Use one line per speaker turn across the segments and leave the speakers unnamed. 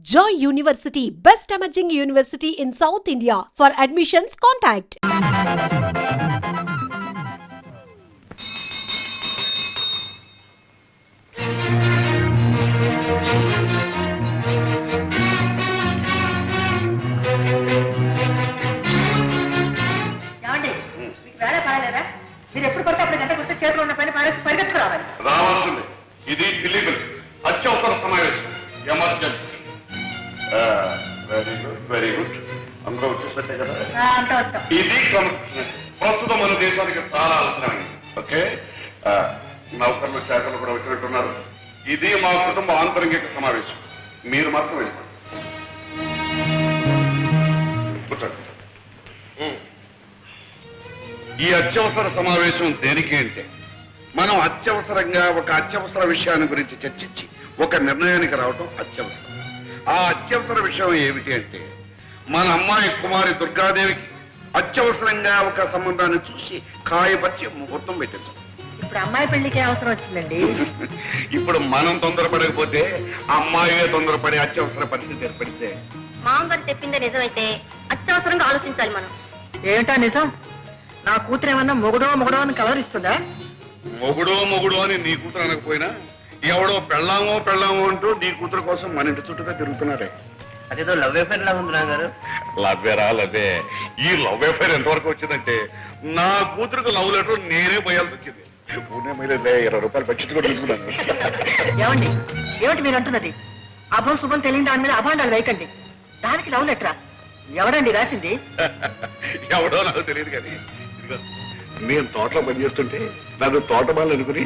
Joy University, best emerging university in South India. For admissions, contact.
మీరు ఎప్పుడు పడితే అప్పుడు గంట కొడితే చేతిలో ఉన్న పని పరిగెత్తుకు రావాలి.
రావాల్సింది. ఇది ఇల్లీగల్, అత్యవసర సమావేశం, emergency. Very good, very good. అందరూ వచ్చేసట్టే కదా. ఇది క్రమశిక్షణ ప్రస్తుతం మన దేశానికి చాలా అవసరమైంది. ఓకే, నౌకర్లు శాఖలు కూడా వచ్చినట్టున్నారు. ఇది మా కుటుంబ ఆంతరంగిక సమావేశం. మీరు మాత్రం వెళ్ళిపోండి. కూర్చోండి. ఈ అత్యవసర సమావేశం దేనికి అంటే మనం అత్యవసరంగా ఒక అత్యవసర విషయాన్ని గురించి చర్చించి ఒక నిర్ణయానికి రావడం అత్యవసరం. ఆ అత్యవసర విషయం ఏమిటి అంటే మన అమ్మాయి కుమారి దుర్గాదేవికి అత్యవసరంగా ఒక సంబంధాన్ని చూసి కాయపరిచి ముహూర్తం పెట్టించాం.
ఇప్పుడు అమ్మాయి పెళ్లికి అవసరం వచ్చిందండి.
ఇప్పుడు మనం తొందరపడకపోతే అమ్మాయే తొందరపడి అత్యవసర పరిస్థితి ఏర్పడితే
మామగారు చెప్పిందే నిజమైతే అత్యవసరంగా ఆలోచించాలి మనం.
ఏమిటా నిజం? నా కూతురు ఏమన్నా మొగుడో అని కలవరిస్తుందా?
మొగుడో అని నీ కూతురు అనకపోయినా ఎవడో పెళ్ళామో అంటూ నీ కూతురు కోసం మన ఇంటి చుట్టూగా తిరుగుతున్నారే.
అదేదో లవ్ అఫేర్ లా ఉంది నాగారు.
లవ్వే. ఈ లవ్ అఫేర్ ఎంతవరకు వచ్చిందంటే నా కూతురుకు లవ్ లెటర్ నేనే పోయాల్సి వచ్చింది. పూణే మీద 20 రూపాయలు బడ్జెట్ కూడా తీసుకున్నాను.
ఏమిటి మీరు అంటున్నది? అభం శుభం తెలియని దాని మీద అభాండాలు వేయకండి. దానికి లవ్ లెటరా? ఎవడండి రాసింది?
ఎవడో నాకు తెలియదు కానీ నేను తోటలో పనిచేస్తుంటే నాకు తోటమాలు అనుకుని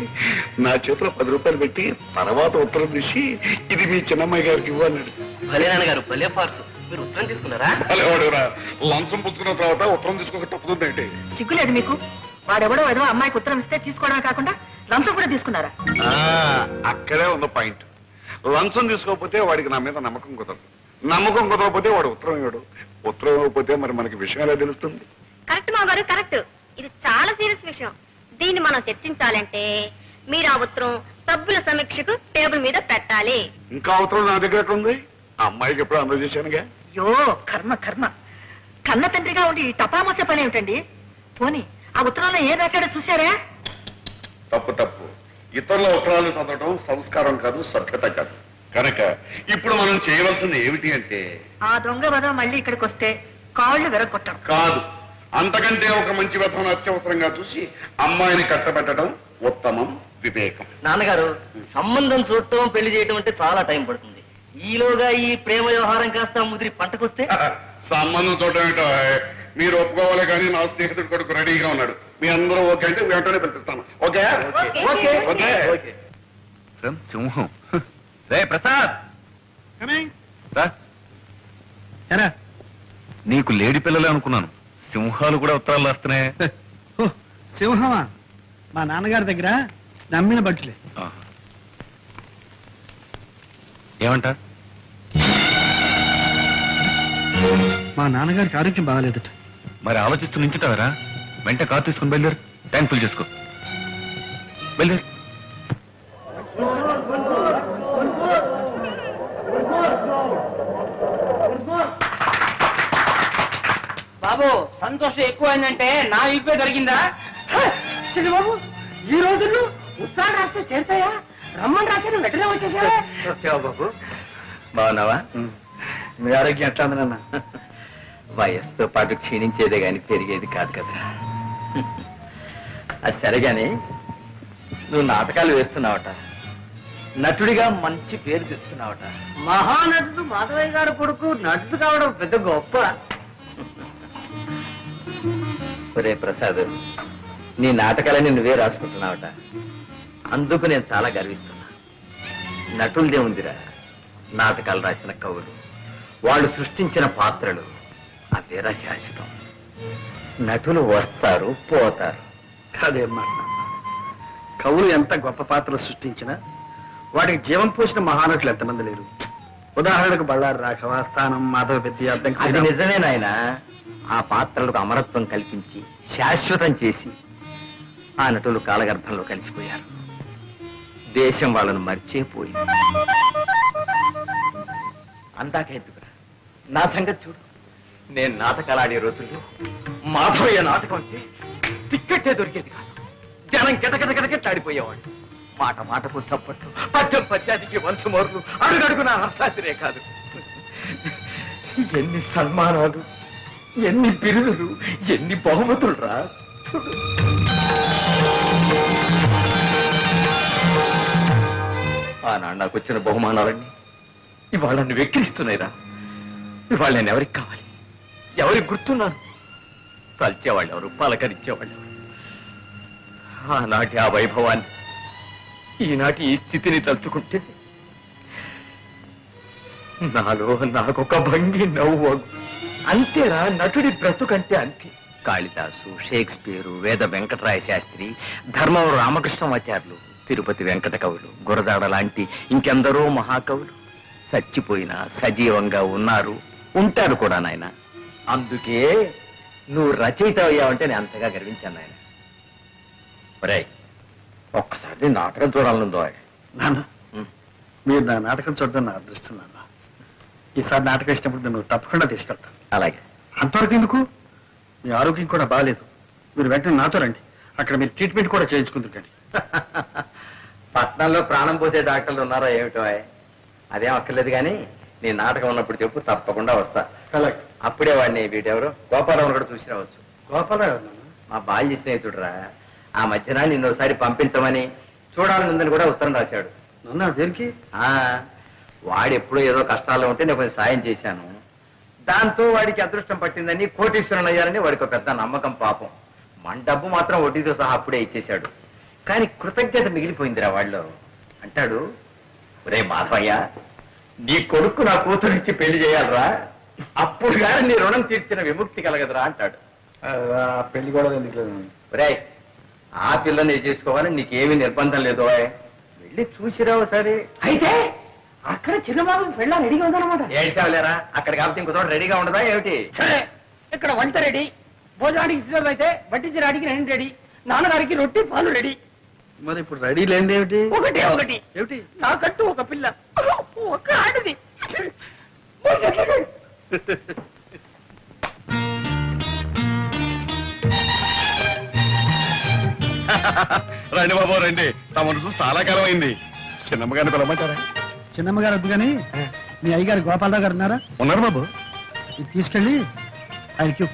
నా చేతిలో 10 రూపాయలు పెట్టి తర్వాత ఉత్తరం తీసి ఇది మీ చిన్నమ్మాయి గారికి ఇవ్వన్నాడు.
భలే నాన్నగారు, భలే ఫార్సు. మీరు ఉత్తరం తీసుకున్నారా?
భలేవాడురా, లంచం పుచ్చుకున్న తర్వాత ఉత్తరం తీసుకోక తప్పుతుందంటే
సిగ్గులేదు మీకు? వాడెవడో ఏదో అమ్మాయికి ఉత్తరం ఇస్తే తీసుకోవడమే కాకుండా లంచం కూడా తీసుకున్నారా?
అక్కడే ఉన్న పాయింట్. లంచం తీసుకోకపోతే వాడికి నా మీద నమ్మకం కుదరదు. నమ్మకం కుదరకపోతే వాడు ఉత్తరం ఇవ్వడు. ఉత్తరం ఇవ్వకపోతే మరి మనకి విషయం ఎలా తెలుస్తుంది?
కరెక్ట్ మామగారు, కరెక్ట్. ఇది చాలా సీరియస్ విషయం. దీన్ని మనం చర్చించాలంటే మీరు ఆ ఉత్తరం సభ్యుల సమీక్షకు టేబుల్ మీద పెట్టాలి.
ఇంకా ఉత్తరం నా దగ్గర ఉంది. ఆ అమ్మాయికి ఎప్పుడు అందజేశానుగా.
యో కర్మ కన్న తండ్రిగా ఉండి టపామసే పని ఏమిటండి? పోనీ ఆ ఉత్తరంలో ఏం రాశాడో చూశారా?
తప్పు. ఇతరుల ఉత్తరాలు చదవడం సంస్కారం కాదు, సభ్యత కాదు. కనుక ఇప్పుడు మనం చేయవలసింది ఏమిటి అంటే
ఆ దొంగ వదం మళ్ళీ ఇక్కడికి వస్తే కాళ్ళు విరగొట్టడం
కాదు, అంతకంటే ఒక మంచి వ్యర్థం అత్యవసరంగా చూసి అమ్మాయిని కట్టబెట్టడం ఉత్తమం, వివేకం.
నాన్నగారు, సంబంధం చూడటం పెళ్లి చేయటం అంటే చాలా టైం పడుతుంది. ఈలోగా ఈ ప్రేమ వ్యవహారం కాస్త ముదిరి పంటకొస్తే
సంబంధం చూడటం ఏంటో మీరు ఒప్పుకోవాలి. కానీ నా స్నేహితుడు కొడుకు రెడీగా ఉన్నాడు. మీ అందరూ ఓకే అంటే వెంటనే పిలిపిస్తాను. Okay okay.
సింహం రే ప్రసాద్, నీకు లేడి పిల్లలే అనుకున్నాను. సింహాలు కూడా ఉత్తరాలు వస్తున్నాయి.
సింహమా? మా నాన్నగారి దగ్గర నమ్మిన బట్టలే.
ఏమంట?
మా నాన్నగారికి ఆరోగ్యం బాగాలేదట.
మరి ఆలోచిస్తూ నించుతావరా? వెంట కారు తీసుకుని బయలుదేరు. ట్యాంక్ ఫుల్ చేసుకో. బయలుదేరు.
బాబు, సంతోషం ఎక్కువైందంటే నా ఇప్పే దొరికిందా?
బాబు, ఈ రోజుల్లో ఉత్తరాలు రాస్తే చేరుతాయా? రమ్మని రాశాను, వెంటనే వచ్చేసావా?
బాబు, బాగున్నావా? మీ ఆరోగ్యం ఎట్లా ఉంది నాన్న? వయస్సుతో పాటు క్షీణించేదే గాని పెరిగేది కాదు కదా. అది సరేగాని నువ్వు నాటకాలు వేస్తున్నావట, నటుడిగా మంచి పేరు తెచ్చుకున్నావట. మహానటుడు మాధవయ్య గారు కొడుకు నటుడు కావడం పెద్ద గొప్ప. ఒరే ప్రసాద్, నీ నాటకాలని నువ్వే రాసుకుంటున్నావట. అందుకు నేను చాలా గర్విస్తున్నా. నటులదే ఉందిరా, నాటకాలు రాసిన కవులు, వాళ్ళు సృష్టించిన పాత్రలు, అదేరా శాశ్వతం. నటులు వస్తారు పోతారు.
కాదేమ్మా, కవులు ఎంత గొప్ప పాత్రలు సృష్టించినా వాటికి జీవం పోసిన మహానటులు ఎంతమంది లేరు. ఉదాహరణకు బళ్ళారి రాఘవ, స్థానం, మాధవ పెద్ద.
అది నిజమే నాయన. ఆ పాత్రలకు అమరత్వం కల్పించి శాశ్వతం చేసి ఆ నటులు కాలగర్భంలో కలిసిపోయారు. దేశం వాళ్ళను మర్చిపోయింది. అందాక ఎందుకురా, నా సంగతి చూడు. నేను నాటకాలు ఆడే రోజుల్లో మాధవయ్య నాటకం అంటే టిక్కెట్టే దొరికేది కాదు. జనం గిటగిటగిటగిట్లాడిపోయేవాడు. మాట మాటకు చప్పట్లు, పద్యం పద్యానికి వంశమోర్లు, అడుగడుగు నా హర్షాతిరే కాదు. ఎన్ని సన్మానాలు, ఎన్ని బిరుదులు, ఎన్ని బహుమతులు రా. ఆనాడు నాకు వచ్చిన బహుమానాలన్నీ ఇవాళ నన్ను వెక్కిరిస్తున్నాయిరా. ఇవాళ నేను ఎవరికి కావాలి, ఎవరికి గుర్తున్నాను? తలిచేవాళ్ళు ఎవరు, పలకరించేవాళ్ళు ఎవరు? ఆనాటి ఆ వైభవాన్ని, ఈనాటి ఈ స్థితిని తలుచుకుంటే నాలో నాకొక భంగి నవ్వు. అంతేరా నటుడి బ్రతుకంటే అంతే. కాళిదాసు, షేక్స్పియరు, వేద వెంకటరాయ శాస్త్రి, ధర్మవరం రామకృష్ణమాచార్యులు, తిరుపతి వెంకట కవులు, గురదాడ లాంటి ఇంకెందరో మహాకవులు చచ్చిపోయినా సజీవంగా ఉన్నారు, ఉంటారు కూడా నాయన. అందుకే నువ్వు రచయిత అయ్యావంటే నేను అంతగా గర్వించాను నాయన. ఒరే, ఒక్కసారి నాటకం చూడాలనుందో.
నాన్న, మీరు నా నాటకం చూడడం నా అదృష్టం నాన్న. ఈసారి నాటకం ఇచ్చినప్పుడు నేను తప్పకుండా తీసుకెళ్తాను.
అలాగే.
అంతవరకు ఎందుకు? మీ ఆరోగ్యం కూడా బాగాలేదు. మీరు వెంటనే నాతో రండి. అక్కడ మీరు ట్రీట్మెంట్ కూడా చేయించుకుందరు కానీ.
పట్నంలో ప్రాణం పోసే డాక్టర్లు ఉన్నారో ఏమిటో? అదేం అక్కర్లేదు కానీ నీ నాటకం ఉన్నప్పుడు చెప్పు, తప్పకుండా వస్తా.
అలాగే.
అప్పుడే వాడిని వీటెవరు గోపాలరావు కూడా చూసి రావచ్చు.
గోపాలరావు నాన్న?
మా బాల్య స్నేహితుడురా. ఆ మధ్యన నిన్నోసారి పంపించమని చూడాలనుందని కూడా ఉత్తరం రాశాడు.
నాన్న దేనికి?
వాడు ఎప్పుడో ఏదో కష్టాల్లో ఉంటే నేను కొంచెం సాయం చేశాను. దాంతో వాడికి అదృష్టం పట్టిందని, కోటీశ్వరుని అయ్యారని వాడికి ఒక పెద్ద నమ్మకం. పాపం మన డబ్బు మాత్రం వడ్డీతో సహా అప్పుడే ఇచ్చేశాడు. కానీ కృతజ్ఞత మిగిలిపోయిందిరా వాళ్ళు. అంటాడు, రే మాధవయ్య, నీ కొడుకు నా కూతురిచ్చి పెళ్లి చేయాలరా, అప్పుడు కానీ నీ రుణం తీర్చిన విముక్తి కలగదురా అంటాడు.
పెళ్లి కూడా ఎందుకు?
రే, ఆ పిల్లని చేసుకోవాలని నీకేమీ నిర్బంధం లేదు. వెళ్ళి చూసిరావు సరే.
అయితే అక్కడ చిన్నబాబు పెళ్ళ రెడీగా ఉందన్నమాట.
ఏడ్చావులేరా, అక్కడ కాబట్టి ఇంకో చోట రెడీగా ఉండదా ఏమిటి?
సరే, ఇక్కడ వంట రెడీ, భోజనానికి సిద్ధం అయితే వడ్డించడానికి రెండు రెడీ, నాన్నగారికి రొట్టి పాలు రెడీ.
మరి ఇప్పుడు రెడీ లేనిది ఏమిటి?
ఒకటే ఒకటి
ఏమిటి?
నాకంటూ ఒక పిల్ల, ఒక ఆడది.
రండి బాబు రండి, తమను చూసి చాలా కాలం అయింది. చిన్నమ్మగారిని పిలవమంటారా?
చిన్నమ్మగారు వద్దు కానీ మీ అయ్యగారు గోపాలరావు గారు ఉన్నారా?
ఉన్నారు బాబు.
ఇది తీసుకెళ్ళి ఆయనకి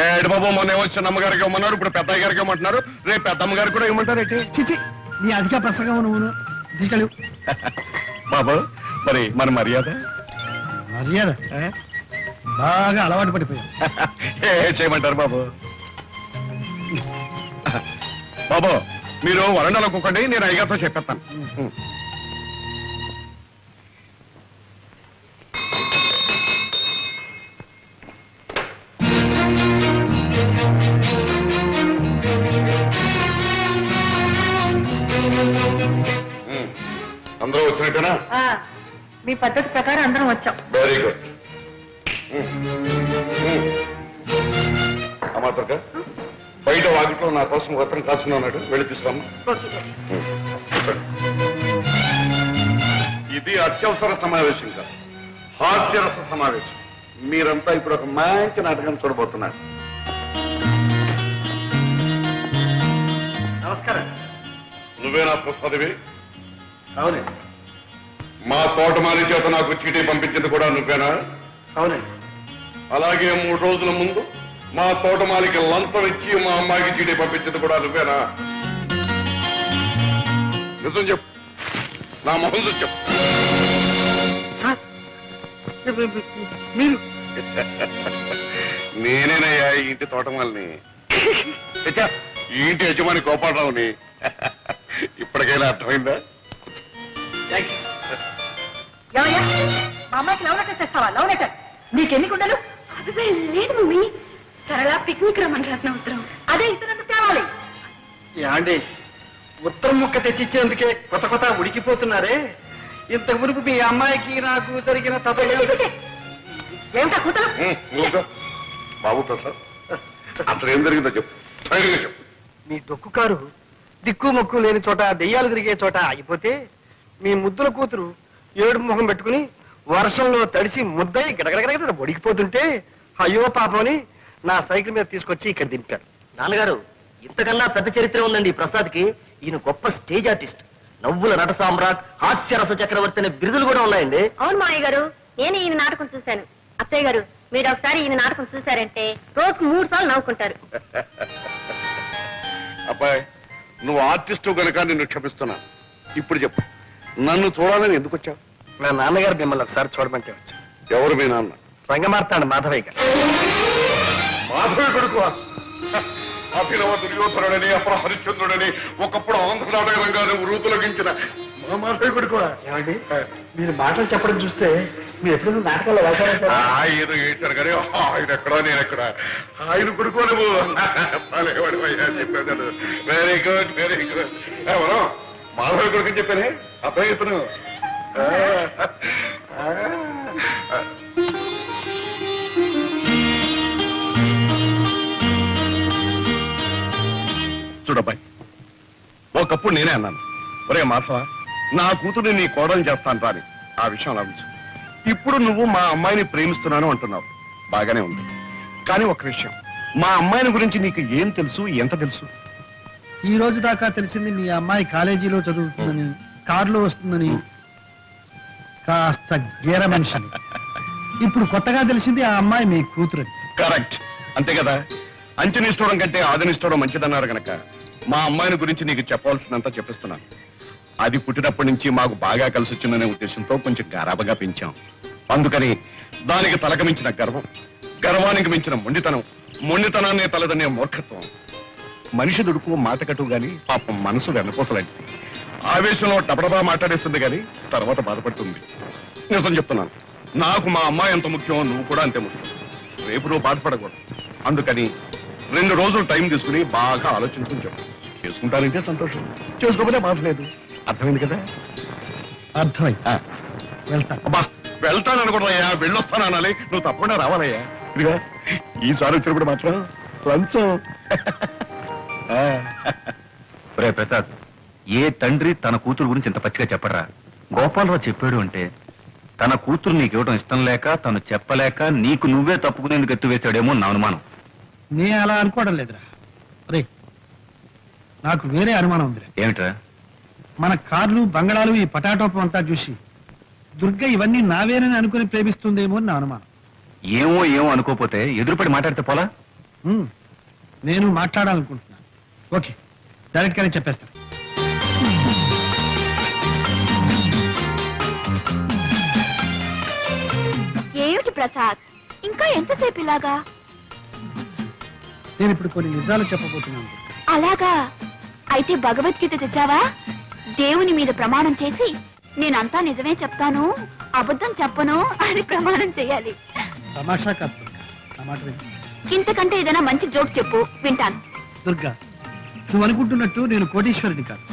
ఏడు బాబు, మొన్న ఏమో చిన్నమ్మగారికి ఇవ్వమన్నారు, ఇప్పుడు పెద్దయ్య గారికి ఇవ్వమంటున్నారు, రేపు పెద్దమ్మ గారికి కూడా ఇవ్వమంటారేంటి?
చిచి, నీ అధిక ప్రసంగం నువ్వు తీసుకెళ్ళి.
బాబు మరి మన మర్యాద
మర్యాద బాగా అలవాటు పడిపోయావు.
ఏ చేయమంటారు బాబు? బాబు మీరు వరండాలో కూకండి, నేను అయ్యగారితో చెప్పేస్తాను. అందరూ వచ్చినట్టేనా?
మీ పద్ధతి ప్రకారం అందరం వచ్చాం.
Very good. అమ్మా దుర్గా, బయట వాకిట్లో నా కోసం ఉత్తరం కాచుకుని ఉన్నాడు, వెళ్ళి తీసుకురామ్మా. ఇది అత్యవసర సమావేశం కాదు, హాస్యరస సమావేశం. మీరంతా ఇప్పుడు ఒక మంచి నాటకం చూడబోతున్నారు.
నమస్కారం.
నువ్వేనా ప్రసాదివి?
అవునండి.
మా తోటమాలి చేత నాకు చీటీ పంపించింది కూడా నువ్వేనా?
అవునండి.
అలాగే 3 రోజుల ముందు మా తోటమాలికి లంచం ఇచ్చి మా అమ్మాయికి చీటీ పంపించింది కూడా నువ్వేనా? నిజం చెప్పు, నా మొహం చూసి చెప్పు.
సార్, మీరు?
నేనేనయ్యా ఈ ఇంటి తోటమాలిని, ఈ ఇంటి యజమాని గోపాలరావుని. ఇప్పటికైనా అర్థమైందా?
మా అమ్మాయికి లవ్ లెటర్ తెస్తావా? లవ్ లెటర్ నీకెన్ని కుండలు?
అదే లేదు మమ్మీ, సరళ పిక్నిక్ రమ్మని రాసిన ఉత్తరం.
అదే ఇతరులకు తేవాలి.
యాండి, ఉత్తరం ముక్క తెచ్చిచ్చేందుకే కొత్త ఉడికిపోతున్నారే. ఇంత మునుపు మీ అమ్మాయికి నాకు జరిగిన
ఏమిటా కూతురు?
బాబు ప్రసాద్, అసలు ఏం జరిగిందో చెప్పు, ధైర్యంగా చెప్పు.
మీ డొక్కు కారు దిక్కు మొక్కు లేని చోట దెయ్యాలు తిరిగే చోట ఆగిపోతే మీ ముద్దుల కూతురు ఏడుపు ముఖం పెట్టుకుని వర్షంలో తడిచి ముద్దయి గడగడగడ ఒడికిపోతుంటే అయ్యో పాపమని నా సైకిల్ మీద తీసుకొచ్చి ఇక్కడ దింపారు.
నాన్నగారు, ఇంతకన్నా పెద్ద చరిత్ర ఉందండి ఈ ప్రసాద్కి. ఈయన గొప్ప స్టేజ్ ఆర్టిస్ట్, నవ్వుల నట సామ్రాట్, హాస్యరస చక్రవర్తి అనే బిరుదులు కూడా ఉన్నాయండి.
అవును మావయ్య గారు, నేను ఈయన నాటకం చూశాను. అత్తయ్య గారు, మీరు ఒకసారి ఈయన నాటకం చూశారంటే రోజుకు 3 సార్లు నవ్వుకుంటారు.
అబ్బాయి, నువ్వు ఆర్టిస్టు గనక నిన్ను క్షమిస్తున్నా. ఇప్పుడు చెప్పు, నన్ను చూడాలని ఎందుకు వచ్చావు?
నా నాన్నగారు మిమ్మల్ని ఒకసారి చూడమంటే వచ్చాను.
ఎవరు మీ నాన్న?
రంగమార్తాడు మాధవయ్య గారు.
మాధవి కొడుకు అభినవ దుర్యోధనుడని, అప్పుడు హరిశ్చంద్రుడని, ఒకప్పుడు ఆంధ్ర నాటక రంగాన్ని వృతులగించిన
మా మాధవయ్య కొడుకు. ఏమండి, మీరు మాటలు చెప్పడం చూస్తే మీరు ఎప్పుడు నాటకాల్లో వేశారా?
ఆయన ఏడ్చారు కానీ ఆయన ఎక్కడా నేను ఎక్కడ. ఆయన కొడుకు నువ్వు చెప్పావు కదా. Very good, very good. ఎవరో మాధవి కొడుకు అని చెప్పానే, అబ్బాయి ఇతను. చూడబ్బాయి, ఒకప్పుడు నేనే అన్నాను, ఒరే మాధవ, నా కూతుర్ని నీ కోడలు చేస్తాను రాని. ఆ విషయం లభించు. ఇప్పుడు నువ్వు మా అమ్మాయిని ప్రేమిస్తున్నాను అంటున్నావు, బాగానే ఉంది. కానీ ఒక విషయం, మా అమ్మాయిని గురించి నీకు ఏం తెలుసు, ఎంత తెలుసు?
ఈ రోజు దాకా తెలిసింది మీ అమ్మాయి కాలేజీలో చదువుతుందని, కారులో వస్తుందని, కాస్త గేర మనిషిని. ఇప్పుడు కొత్తగా తెలిసింది ఆ అమ్మాయి మీ కూతురు.
కరెక్ట్, అంతే కదా. అంచనిస్తూడం కంటే ఆదనిస్తూడం మంచిదన్నారు గనక మా అమ్మాయిని గురించి నీకు చెప్పవలసిందంతా చెప్పిస్తున్నాను. అది పుట్టినప్పటి నుంచి మాకు బాగా కలిసి వచ్చిందనే ఉద్దేశంతో కొంచెం గారాబగా పెంచాం. అందుకని దానికి తలకమించిన గర్వం, గర్వానికి మించిన మొండితనాన్ని తలదనే మూర్ఖత్వం. మనిషి దుడుకు మాటకట్టు గాని పాపం మనసు వెనపోసలాంటిది. ఆవేశంలో టపడబా మాట్లాడేస్తుంది గాని తర్వాత బాధపడుతుంది. నిజం చెప్తున్నాను, నాకు మా అమ్మాయి ఎంత ముఖ్యం, నువ్వు కూడా అంతే ముఖ్యం. రేపు నువ్వు బాధపడకూడదు. అందుకని 2 రోజులు టైం తీసుకుని బాగా ఆలోచించుకుని చెప్పు. చేసుకుంటానంటే సంతోషం, చేసుకోకపోతే బాధ లేదు. అర్థమైంది కదా?
అర్థమైంది. వెళ్తా.
అబ్బా, వెళ్తాననుకున్నాయ్యా, వెళ్ళొస్తాను అనాలి. నువ్వు తప్పకుండా రావాలయ్యా. ఇదిగా ఈసారి వచ్చినప్పుడు మాత్రం లంచం.
రే ప్రసాద్, ఏ తండ్రి తన కూతురు గురించి ఇంత పచ్చిగా చెప్పడరా? గోపాలరావు చెప్పాడు అంటే తన కూతురు నీకు ఇవ్వడం ఇష్టం లేక, తను చెప్పలేక నీకు నువ్వే తప్పుకునేందుకు ఎత్తువేశాడేమో నా అనుమానం.
నే అలా అనుకోవడం లేదురా. రే, నాకు వేరే అనుమానం ఉందిరా.
ఏమిట్రా?
మన కార్లు, బంగళాలు, ఈ పటాటోపం అంతా చూసి దుర్గ ఇవన్నీ నావేనని అనుకుని ప్రేమిస్తుందేమో అని నా అనుమానం.
ఏమో అనుకోపోతే ఎదురుపడి మాట్లాడితే పోలా?
నేను మాట్లాడాలనుకుంటున్నాను. ఓకే, డైరెక్ట్ గానే చెప్పేస్తాను.
ఏమిటి ప్రసాద్, ఇంకా ఎంతసేపు ఇలాగా?
నేను ఇప్పుడు కొన్ని నిజాలు చెప్పబోతున్నాను.
అలాగా? అయితే భగవద్గీత తెచ్చావా? దేవుని మీద ప్రమాణం చేసి నేనంతా నిజమే చెప్తాను, అబద్ధం చెప్పను అని ప్రమాణం చేయాలి.
తమాషా కాదు దుర్గా, నా మాట విను.
ఇంతకంటే ఏదైనా మంచి జోక్ చెప్పు, వింటాను.
దుర్గా, నువ్వు అనుకుంటున్నట్టు నేను కోటీశ్వరుడి కాదు.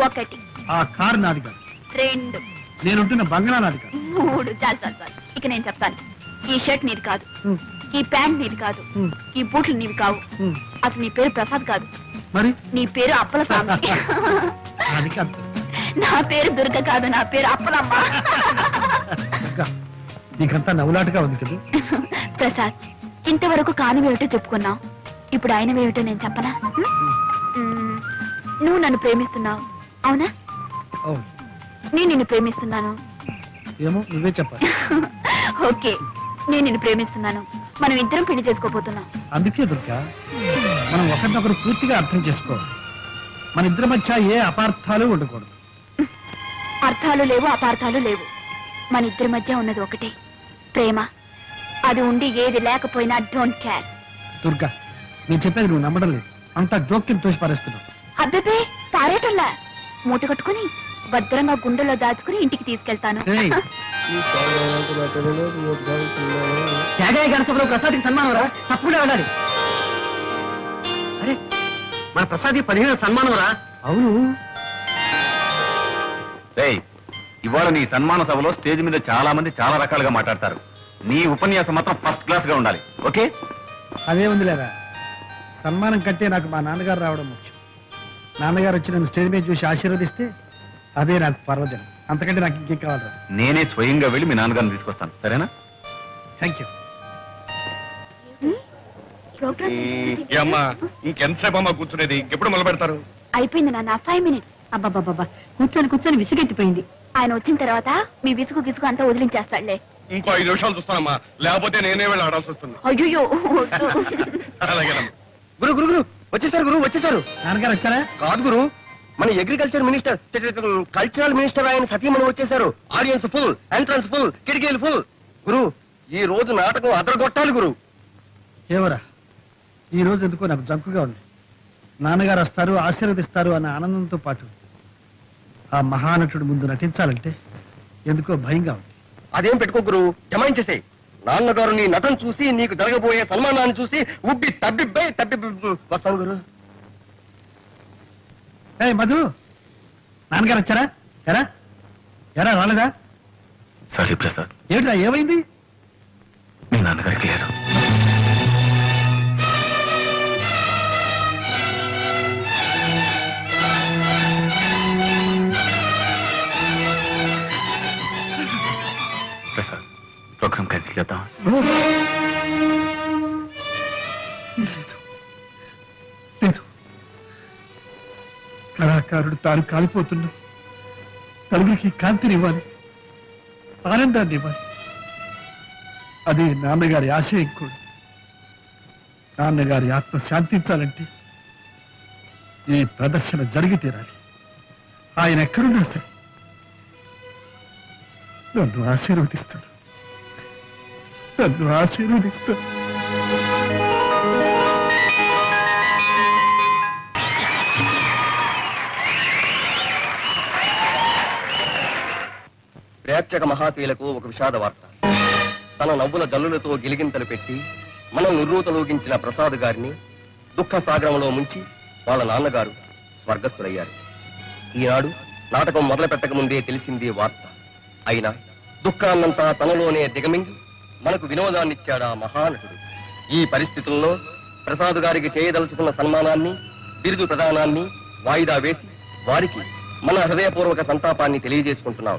1
ఆ కారు నాది కాదు.
2
నేనుంటున్న బంగ్లా నాది కాదు.
3 చాలు. ఇక నేను చెప్తాను. ఈ షర్ట్ నీది కాదు,
హ్మ్.
ఈ ప్యాంట్ నీది కాదు,
హ్మ్.
ఈ బూట్లు నీవి కావు.
హ్మ్.
అసలు నీ పేరు ప్రసాద్ కాదు,
మరి
నీ పేరు అప్పలస్వామి.
అది కాదు.
నా పేరు దుర్గ కాదు, నా పేరు అప్పలమ్మ.
దుర్గా, నీకంతా నవ్వులాటగా ఉంది కదా.
ప్రసాద్, ఇంతవరకు కానివేమిటో చెప్పుకున్నావు, ఇప్పుడు ఆయనవేమిటో నేను చెప్పనా? నువ్వు నన్ను ప్రేమిస్తున్నావు, అవునా?
అవును.
నేను నిన్ను ప్రేమిస్తున్నాను.
ఏమో నువ్వే చెప్పాలి.
ఓకే, నేను నిన్ను ప్రేమిస్తున్నాను. మనం ఇద్దరం పెళ్లి చేసుకోబోతున్నాం.
అందుకే దుర్గా, మనం ఒకరినొకరు పూర్తిగా అర్థం చేసుకోవాలి. మన ఇద్దరి మధ్య ఏ అపార్థాలు ఉండకూడదు.
అర్థాలు లేవు, అపార్థాలు లేవు. మన ఇద్దరి మధ్య ఉన్నది ఒకటే, ప్రేమ. అది ఉండి ఏది లేకపోయినా డోంట్ కేర్.
దుర్గా, నేను చెప్పేది నువ్వు నమ్మడం లేదు. అంతా జోక్యం తోసి పారేస్తున్నావు.
అబ్బే, పారేటల్లా మూట కట్టుకుని భద్రంగా గుండెలో దాచుకుని ఇంటికి తీసుకెళ్తాను.
ఏయ్,
ప్రసాద్కి సన్మానం రా, తప్పకుండా వెళ్ళాలి. అరే, మన ప్రసాద్ 15 సన్మానం రా.
అవును.
రేయ్, ఇవాళ నీ సన్మాన సభలో స్టేజ్ మీద చాలా మంది చాలా రకాలుగా మాట్లాడతారు. నీ ఉపన్యాసం మాత్రం ఫస్ట్ క్లాస్ గా ఉండాలి. ఓకే?
అదే ఉంది లేదా, సన్మానం కంటే నాకు మా నాన్నగారు రావడం ముఖ్యం. నాన్నగారు వచ్చి నన్ను స్టేజ్ మీద చూసి ఆశీర్వదిస్తే అదే నాకు పర్వదినం. అంతకంటే నాకు ఇంకేం కావాలరా.
నేనే స్వయంగా వెళ్ళి మీ నాన్నగారిని తీసుకొస్తాను, సరేనా?
Thank you.
అమ్మా ఇంకెంతసేపు అమ్మా కూర్చునేది? ఇంకెప్పుడు మొదలు పెడతారు?
అయిపోయింది నాన్న, 5 minutes.
అబ్బాబాబా కూర్చొని కూర్చొని విసిగెత్తిపోయింది.
ఆయన వచ్చిన తర్వాత మీ విసుగు గిసుగు అంతా వదిలించేస్తాడులే.
ఇంకో 5 నిమిషాలు చూస్తానమ్మా, లేకపోతే నేనే వెళ్ళి ఆడాల్సి వస్తుంది.
అయ్యో
అలాగేనమ్మా.
గురు గురు గురు వచ్చేసారు, గురు వచ్చేసారు.
నాన్నగారు వచ్చారా?
కాదు గురు, మన అగ్రికల్చర్ మినిస్టర్, కల్చరల్ మినిస్టర్ ఆయన సతీమణి వచ్చేసారు. ఆడియన్స్ ఫుల్, ఎంట్రన్స్ ఫుల్, కిటికీలు ఫుల్. గురు ఈ రోజు నాటకం అదరగొట్టాలి గురు.
ఏవరా, ఈ రోజు ఎందుకో నాకు జంకుగా ఉంది. నాన్నగారు వస్తారు, ఆశీర్వదిస్తారు అన్న ఆనందంతో పాటు ఆ మహానటుడు ముందు నటించాలంటే ఎందుకో భయంగా ఉంది.
అదేం పెట్టుకో గురు, జమాయించేసే. నాన్నగారు నీ నటన చూసి, నీకు జరగబోయే సన్మానాన్ని చూసి ఉబ్బి తబ్బిబ్బై వస్తాను గురు.
ఏ మధు, నాన్నగారు వచ్చారా? ఎరా ఎరా రాలేదా?
సారీ ప్రసాద్,
ఏమిట్రా, ఏమైంది?
మీ నాన్నగారికి లేరు. ప్రసాద్, ప్రోగ్రామ్ క్యాన్సిల్ చేద్దాం.
లేదు లేదు, కళాకారుడు తాను కాలిపోతున్నా నలుగురికి కాంతినివ్వాలి, ఆనందాన్ని ఇవ్వాలి. అదే నాన్నగారి ఆశయం కూడా. నాన్నగారి ఆత్మ శాంతించాలంటే ఈ ప్రదర్శన జరిగి తీరాలి. ఆయన ఎక్కడున్నా సరే నన్ను ఆశీర్వదిస్తాడు, నన్ను ఆశీర్వదిస్తాడు.
ప్రేక్షక మహాశీలకు ఒక విషాద వార్త. తన నవ్వుల జల్లులతో గిలిగింతలు పెట్టి మనం నిర్రూతలోగించిన ప్రసాద్ గారిని దుఃఖ సాగరంలో ముంచి వాళ్ళ నాన్నగారు స్వర్గస్థులయ్యారు. ఈనాడు నాటకం మొదలు పెట్టక ముందే తెలిసింది వార్త. అయినా దుఃఖాన్నంతా తనలోనే దిగమింగి మనకు వినోదాన్నిచ్చాడా మహానటుడు. ఈ పరిస్థితుల్లో ప్రసాద్ గారికి చేయదలుచుకున్న సన్మానాన్ని, బిరుదు ప్రదానాన్ని వాయిదా వేసి వారికి మన హృదయపూర్వక సంతాపాన్ని తెలియజేసుకుంటున్నాం.